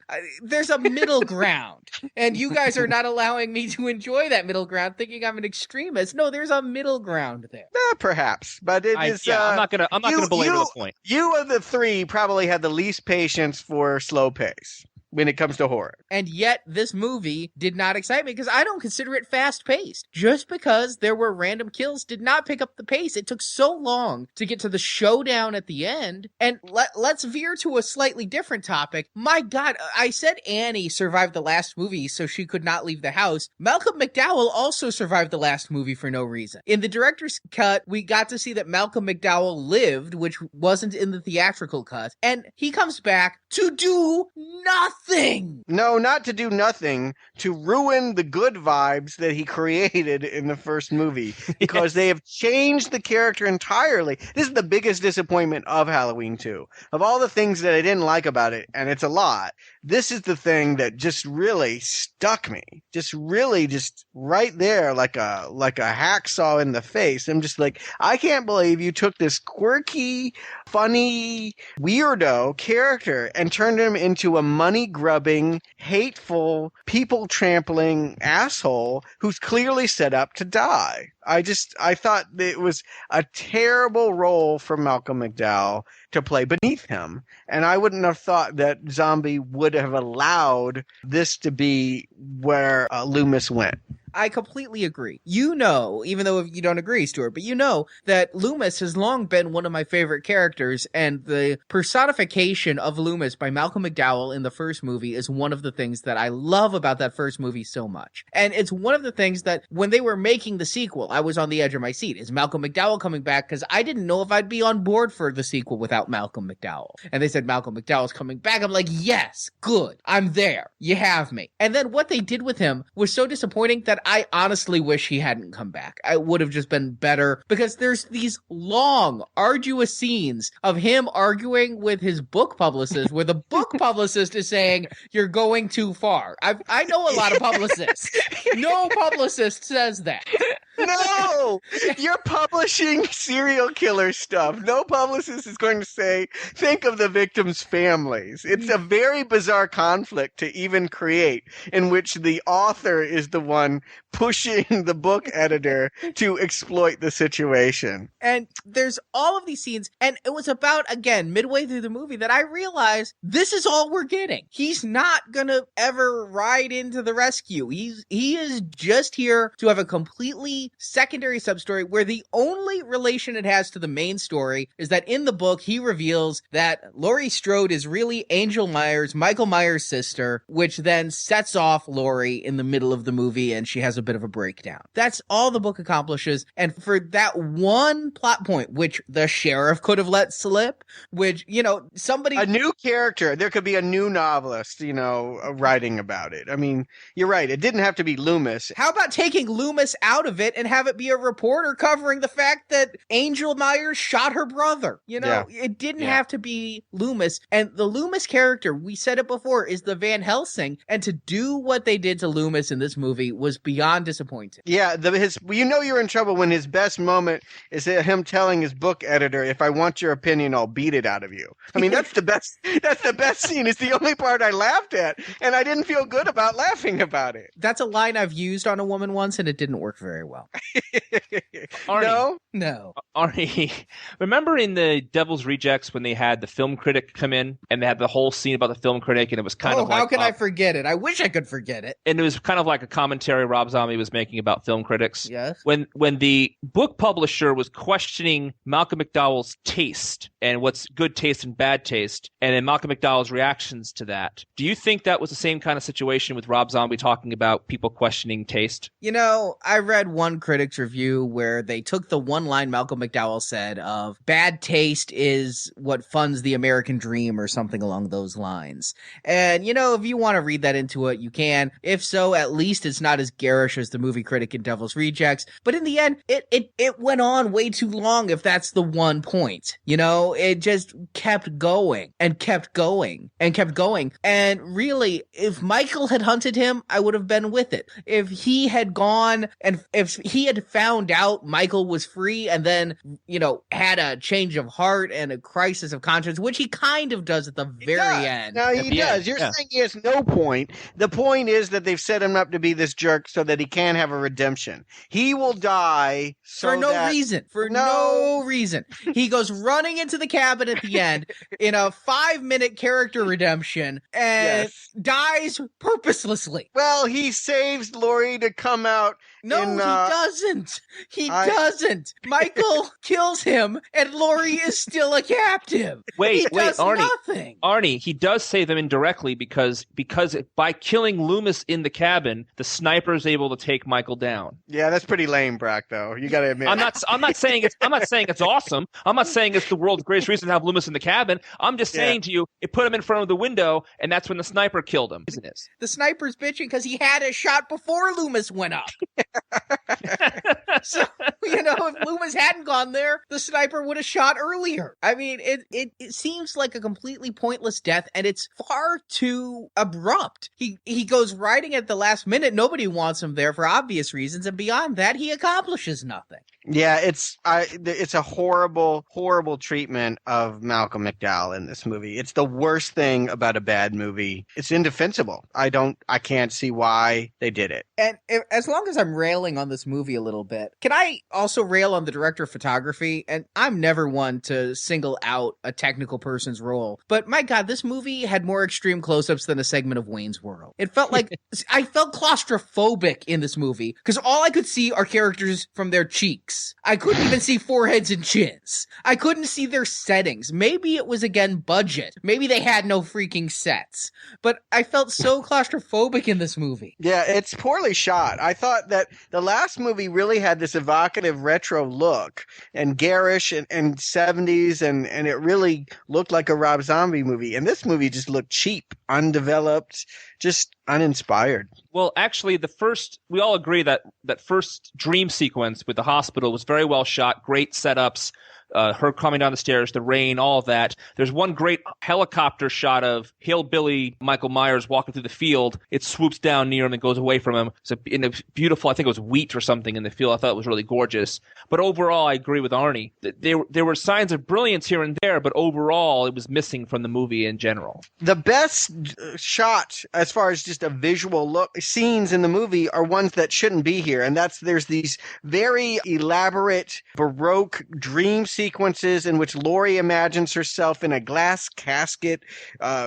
There's a middle ground, and you guys are not allowing me to enjoy that middle ground, thinking I'm an extremist. No, there's a middle ground there. Perhaps, but it is. I'm not gonna belabor the point. You of the 3 probably had the least patience for slow pace when it comes to horror. And yet this movie did not excite me because I don't consider it fast-paced. Just because there were random kills did not pick up the pace. It took so long to get to the showdown at the end. And let's veer to a slightly different topic. My God, I said Annie survived the last movie so she could not leave the house. Malcolm McDowell also survived the last movie for no reason. In the director's cut, we got to see that Malcolm McDowell lived, which wasn't in the theatrical cut. And he comes back to do nothing. No, not to do nothing, to ruin the good vibes that he created in the first movie, because they have changed the character entirely. This is the biggest disappointment of Halloween 2. Of all the things that I didn't like about it, and it's a lot, this is the thing that just really stuck me. Just really just right there like a hacksaw in the face. I'm just like, I can't believe you took this quirky, funny, weirdo character and turned him into a money-grubbing, hateful, people-trampling asshole who's clearly set up to die. I thought it was a terrible role for Malcolm McDowell to play beneath him. And I wouldn't have thought that Zombie would have allowed this to be where Loomis went. I completely agree. You know, even though you don't agree, Stuart, but you know that Loomis has long been one of my favorite characters, and the personification of Loomis by Malcolm McDowell in the first movie is one of the things that I love about that first movie so much. And it's one of the things that when they were making the sequel, I was on the edge of my seat. Is Malcolm McDowell coming back? Because I didn't know if I'd be on board for the sequel without Malcolm McDowell. And they said Malcolm McDowell's coming back. I'm like, yes, good. I'm there. You have me. And then what they did with him was so disappointing that I honestly wish he hadn't come back. I would have just been better, because there's these long, arduous scenes of him arguing with his book publicist, where the book publicist is saying, you're going too far. I know a lot of publicists. No publicist says that. No! You're publishing serial killer stuff. No publicist is going to say, think of the victims' families. It's a very bizarre conflict to even create, in which the author is the one pushing the book editor to exploit the situation. And there's all of these scenes, and it was about, again, midway through the movie that I realized this is all we're getting. He's not gonna ever ride into the rescue. He is just here to have a completely completely secondary sub-story where the only relation it has to the main story is that in the book, he reveals that Laurie Strode is really Angel Myers, Michael Myers' sister, which then sets off Laurie in the middle of the movie and she has a bit of a breakdown. That's all the book accomplishes. And for that one plot point, which the sheriff could have let slip, which, somebody... A new character. There could be a new novelist, writing about it. I mean, you're right. It didn't have to be Loomis. How about taking Loomis out of it and have it be a reporter covering the fact that Angel Myers shot her brother? It didn't have to be Loomis. And the Loomis character, we said it before, is the Van Helsing. And to do what they did to Loomis in this movie was beyond disappointing. Yeah, you're in trouble when his best moment is him telling his book editor, "If I want your opinion, I'll beat it out of you." I mean, that's the best. That's the best scene. It's the only part I laughed at, and I didn't feel good about laughing about it. That's a line I've used on a woman once, and it didn't work very well. Arnie, No. Arnie, remember in the Devil's Rejects when they had the film critic come in and they had the whole scene about the film critic, and it was kind of like, how can I forget it? I wish I could forget it. And it was kind of like a commentary Rob Zombie was making about film critics. Yes. When the book publisher was questioning Malcolm McDowell's taste and what's good taste and bad taste, and then Malcolm McDowell's reactions to that, do you think that was the same kind of situation with Rob Zombie talking about people questioning taste? I read one critic's review where they took the one line Malcolm McDowell said of bad taste is what funds the American dream or something along those lines. And, if you want to read that into it, you can. If so, at least it's not as garish as the movie critic in Devil's Rejects. But in the end, it went on way too long if that's the one point. It just kept going and kept going and kept going. And really, if Michael had hunted him, I would have been with it. If he had gone and if he had found out Michael was free and then, had a change of heart and a crisis of conscience, which he kind of does at the very end. No, he does. You're saying he has no point. The point is that they've set him up to be this jerk so that he can have a redemption. He will die for no reason. For no reason. He goes running into the cabin at the end in a 5-minute character redemption and dies purposelessly. Well, he saves Laurie to come out. No, he doesn't. He doesn't. Michael kills him, and Laurie is still a captive. Wait, Arnie. Nothing. Arnie, he does save them indirectly because by killing Loomis in the cabin, the sniper is able to take Michael down. Yeah, that's pretty lame, Brock. Though you got to admit. I'm not saying it's awesome. I'm not saying it's the world's greatest reason to have Loomis in the cabin. I'm just saying to you, it put him in front of the window, and that's when the sniper killed him. Isn't it? The sniper's bitching because he had a shot before Loomis went up. So, if Loomis hadn't gone there, the sniper would have shot earlier. I mean, it seems like a completely pointless death, and it's far too abrupt. He goes riding at the last minute. Nobody wants him there for obvious reasons, and beyond that, he accomplishes nothing. Yeah, it's a horrible, horrible treatment of Malcolm McDowell in this movie. It's the worst thing about a bad movie. It's indefensible. I can't see why they did it. And as long as I'm railing on this movie a little bit, can I also rail on the director of photography? And I'm never one to single out a technical person's role, but my God, this movie had more extreme close-ups than a segment of Wayne's World. It felt like I felt claustrophobic in this movie because all I could see are characters from their cheeks. I couldn't even see foreheads and chins. I couldn't see their settings. Maybe it was, again, budget. Maybe they had no freaking sets. But I felt so claustrophobic in this movie. Yeah, it's poorly shot. I thought that the last movie really had this evocative retro look and garish and 70s, and it really looked like a Rob Zombie movie. And this movie just looked cheap, undeveloped, just uninspired. Well, actually, we all agree that first dream sequence with the hospital was very well shot, great setups, her coming down the stairs, the rain, all of that. There's one great helicopter shot of hillbilly Michael Myers walking through the field. It swoops down near him and goes away from him. It's in a beautiful, I think it was wheat or something in the field. I thought it was really gorgeous. But overall, I agree with Arnie. There were signs of brilliance here and there, but overall, it was missing from the movie in general. The best shot, as far as just a visual look, scenes in the movie are ones that shouldn't be here. And there's these very elaborate Baroque dream sequences in which Laurie imagines herself in a glass casket,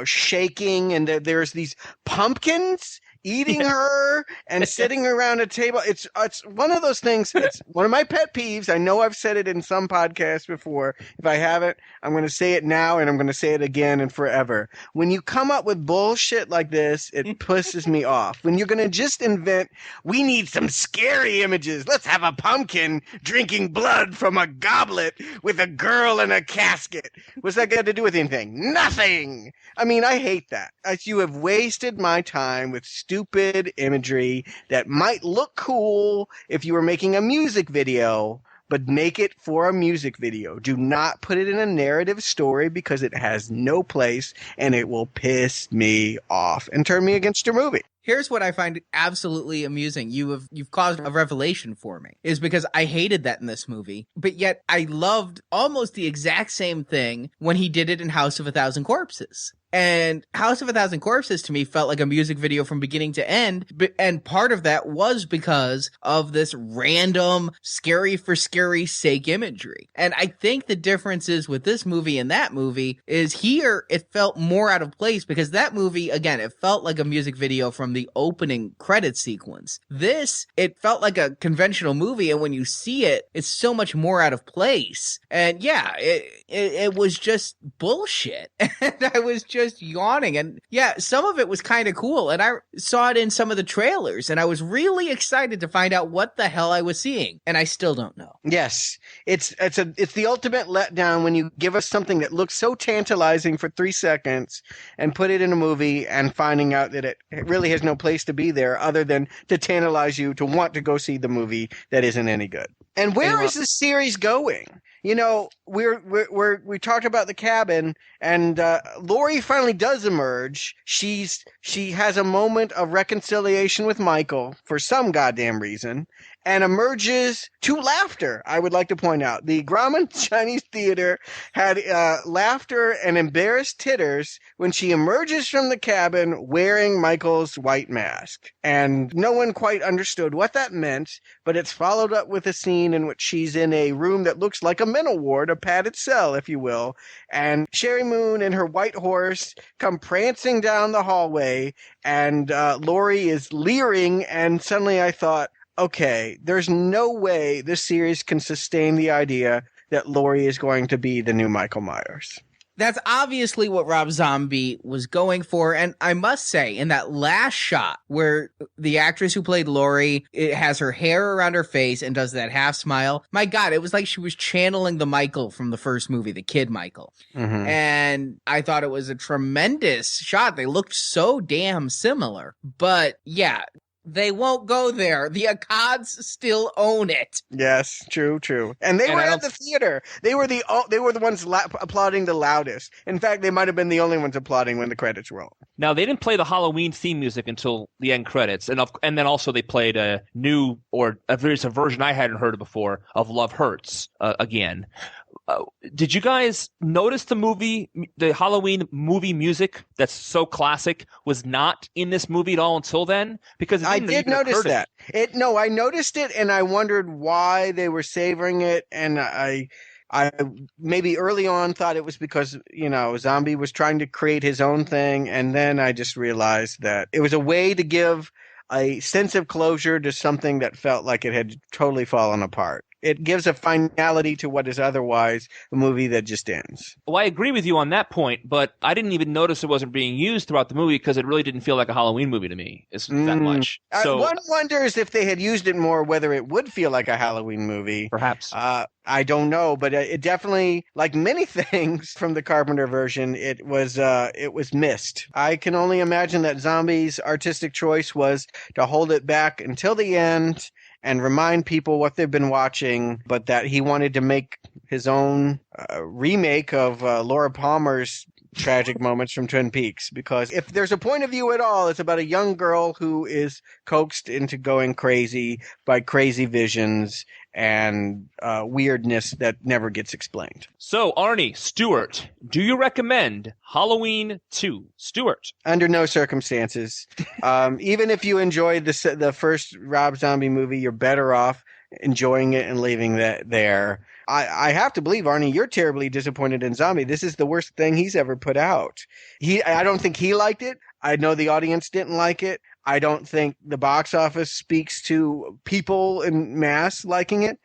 shaking, and there's these pumpkins eating her and sitting around a table. It's one of those things. It's one of my pet peeves. I know I've said it in some podcasts before. If I haven't, I'm going to say it now, and I'm going to say it again and forever. When you come up with bullshit like this, it pisses me off. When you're going to just invent, we need some scary images. Let's have a pumpkin drinking blood from a goblet with a girl in a casket. What's that got to do with anything? Nothing. I mean, I hate that. You have wasted my time with stupid imagery that might look cool if you were making a music video, but make it for a music video. Do not put it in a narrative story because it has no place and it will piss me off and turn me against your movie. Here's what I find absolutely amusing. You've caused a revelation for me, is because I hated that in this movie, but yet I loved almost the exact same thing when he did it in House of a Thousand Corpses. And House of a Thousand Corpses to me felt like a music video from beginning to end, and part of that was because of this random scary for scary's sake imagery. And I think the difference is with this movie and that movie is here it felt more out of place because that movie, again, it felt like a music video from the opening credit sequence. This, it felt like a conventional movie, and when you see it, it's so much more out of place. And yeah, it was just bullshit. And I was just yawning. And yeah, some of it was kind of cool. And I saw it in some of the trailers, and I was really excited to find out what the hell I was seeing. And I still don't know. Yes. It's the ultimate letdown when you give us something that looks so tantalizing for 3 seconds and put it in a movie and finding out that it really has no place to be there other than to tantalize you to want to go see the movie that isn't any good. And where is this series going? You know, we talked about the cabin, and Laurie finally does emerge. She has a moment of reconciliation with Michael for some goddamn reason, and emerges to laughter. I would like to point out the Grauman Chinese Theater had laughter and embarrassed titters when she emerges from the cabin wearing Michael's white mask, and no one quite understood what that meant. But it's followed up with a scene in which she's in a room that looks like a mental ward, a padded cell, if you will, and Sherri Moon and her white horse come prancing down the hallway, and Laurie is leering, and suddenly I thought, okay, there's no way this series can sustain the idea that Laurie is going to be the new Michael Myers. That's obviously what Rob Zombie was going for. And I must say, in that last shot where the actress who played Laurie, it has her hair around her face and does that half smile. My God, it was like she was channeling the Michael from the first movie, the kid Michael. Mm-hmm. And I thought it was a tremendous shot. They looked so damn similar. But yeah, they won't go there. The Akkads still own it. Yes, true. And they were at the theater. They were the ones applauding the loudest. In fact, they might have been the only ones applauding when the credits rolled. Now, they didn't play the Halloween theme music until the end credits. And then also they played a new, or a version I hadn't heard of before, of Love Hurts again. Did you guys notice the Halloween movie music that's so classic was not in this movie at all until then? Because I did notice that. I noticed it, and I wondered why they were savoring it, and I maybe early on thought it was because, Zombie was trying to create his own thing, and then I just realized that it was a way to give a sense of closure to something that felt like it had totally fallen apart. It gives a finality to what is otherwise a movie that just ends. Well, I agree with you on that point, but I didn't even notice it wasn't being used throughout the movie because it really didn't feel like a Halloween movie to me. It's that much. So one wonders if they had used it more, whether it would feel like a Halloween movie. Perhaps. I don't know, but it definitely, like many things from the Carpenter version, it was missed. I can only imagine that Zombie's artistic choice was to hold it back until the end and remind people what they've been watching, but that he wanted to make his own remake of Laura Palmer's tragic moments from Twin Peaks. Because if there's a point of view at all, it's about a young girl who is coaxed into going crazy by crazy visions and weirdness that never gets explained. So, Arnie, Stuart, do you recommend Halloween 2? Stuart? Under no circumstances. Even if you enjoyed the first Rob Zombie movie, you're better off enjoying it and leaving that there. I have to believe, Arnie, you're terribly disappointed in Zombie. This is the worst thing he's ever put out. I don't think he liked it. I know the audience didn't like it. I don't think the box office speaks to people in mass liking it.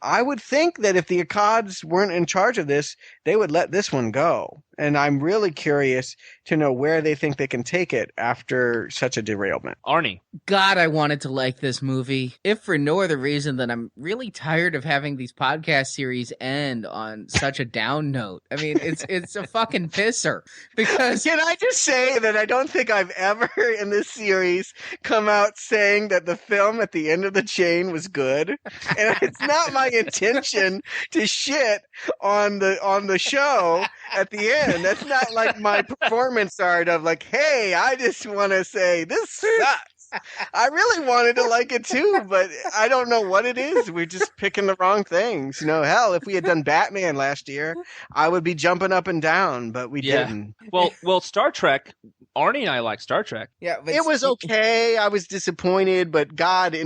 I would think that if the Accads weren't in charge of this, they would let this one go. And I'm really curious to know where they think they can take it after such a derailment. Arnie. God, I wanted to like this movie, if for no other reason than I'm really tired of having these podcast series end on such a down note. I mean, it's a fucking pisser. Because can I just say that I don't think I've ever in this series come out saying that the film at the end of the chain was good. And it's not my intention to shit on the show at the end. That's not like my performance art of like, hey, I just want to say this sucks. I really wanted to like it too, but I don't know what it is. We're just picking the wrong things. Hell, if we had done Batman last year, I would be jumping up and down, but we didn't. Well, Star Trek. Arnie and I like Star Trek. Yeah, it was okay. I was disappointed, but God,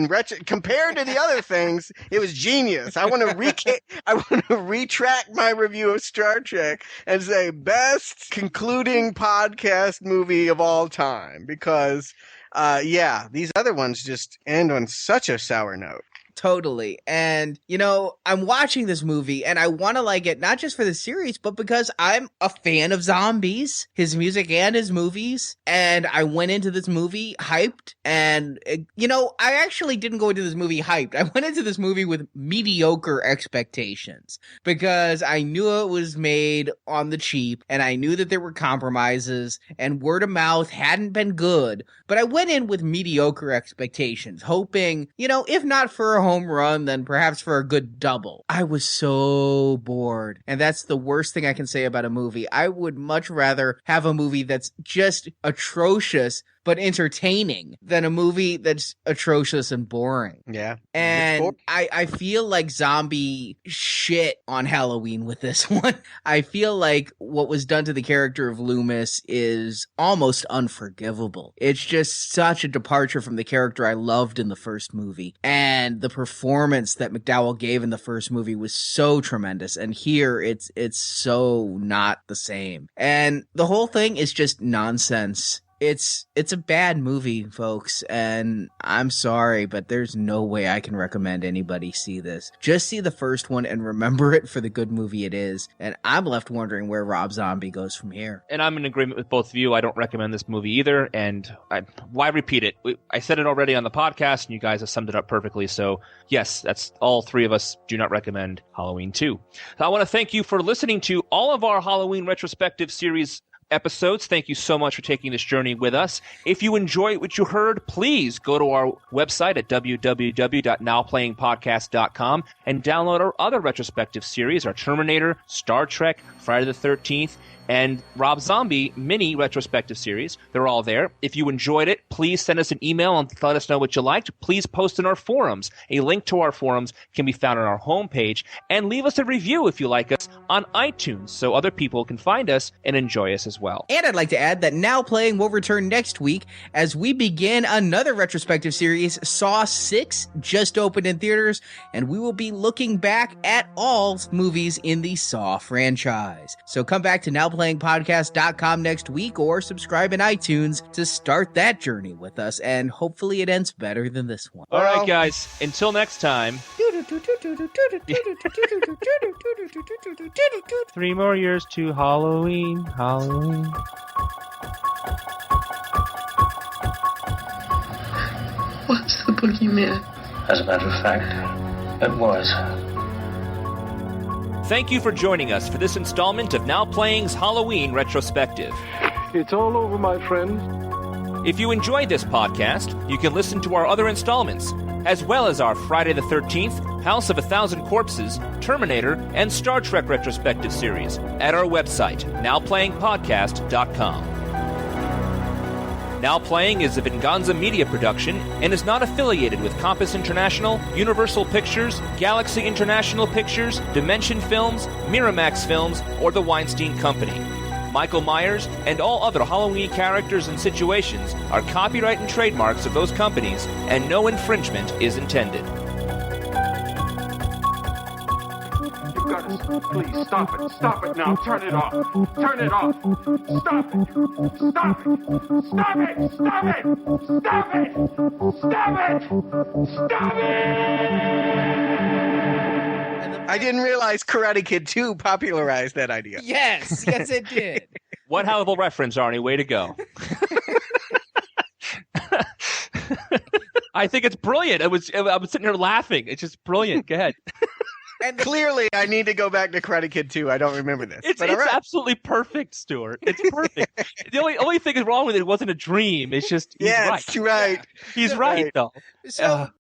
compared to the other things, it was genius. I want to retract my review of Star Trek and say best concluding podcast movie of all time because, these other ones just end on such a sour note. Totally. And, I'm watching this movie and I want to like it, not just for the series, but because I'm a fan of zombies, his music and his movies. And I went into this movie hyped. And, I actually didn't go into this movie hyped. I went into this movie with mediocre expectations because I knew it was made on the cheap and I knew that there were compromises and word of mouth hadn't been good. But I went in with mediocre expectations, hoping, if not for a home run, then perhaps for a good double. I was so bored. And that's the worst thing I can say about a movie. I would much rather have a movie that's just atrocious but entertaining than a movie that's atrocious and boring. Yeah. And I feel like Zombie shit on Halloween with this one. I feel like what was done to the character of Loomis is almost unforgivable. It's just such a departure from the character I loved in the first movie. And the performance that McDowell gave in the first movie was so tremendous. And here it's so not the same. And the whole thing is just nonsense. It's a bad movie, folks, and I'm sorry, but there's no way I can recommend anybody see this. Just see the first one and remember it for the good movie it is, and I'm left wondering where Rob Zombie goes from here. And I'm in agreement with both of you. I don't recommend this movie either, and why repeat it? I said it already on the podcast, and you guys have summed it up perfectly, so yes, that's all three of us do not recommend Halloween 2. So I want to thank you for listening to all of our Halloween retrospective series episodes. Thank you so much for taking this journey with us. If you enjoyed what you heard, please go to our website at www.nowplayingpodcast.com and download our other retrospective series, our Terminator, Star Trek, Friday the 13th, and Rob Zombie mini retrospective series. They're all there. If you enjoyed it, please send us an email and let us know what you liked. Please post in our forums. A link to our forums can be found on our homepage. And leave us a review if you like us on iTunes so other people can find us and enjoy us as well. And I'd like to add that Now Playing will return next week as we begin another retrospective series. Saw 6 just opened in theaters, and we will be looking back at all movies in the Saw franchise. So come back to NowPlayingPodcast.com next week or subscribe in iTunes to start that journey with us, and hopefully it ends better than this one. All right, guys. Until next time. 3 more years to Halloween. What's the boogeyman? As a matter of fact, it was. Thank you for joining us for this installment of Now Playing's Halloween retrospective. It's all over, my friend. If you enjoyed this podcast, you can listen to our other installments, as well as our Friday the 13th, House of 1,000 Corpses, Terminator, and Star Trek retrospective series at our website, nowplayingpodcast.com. Now Playing is a Venganza Media production and is not affiliated with Compass International, Universal Pictures, Galaxy International Pictures, Dimension Films, Miramax Films, or the Weinstein Company. Michael Myers and all other Halloween characters and situations are copyright and trademarks of those companies, and no infringement is intended. Please, stop it. Stop it now. Turn it off. Turn it off. Stop it. Stop it. Stop it. Stop it. Stop it. Stop it. Stop it. I didn't realize Karate Kid 2 popularized that idea. Yes, it did. What hell of a reference, Arnie. Way to go. I think it's brilliant. I was sitting here laughing. It's just brilliant. Go ahead. And clearly, I need to go back to Karate Kid 2. I don't remember this. It's absolutely perfect, Stuart. It's perfect. The only thing is wrong with it wasn't a dream. It's just he's right. Right. He's right, though. So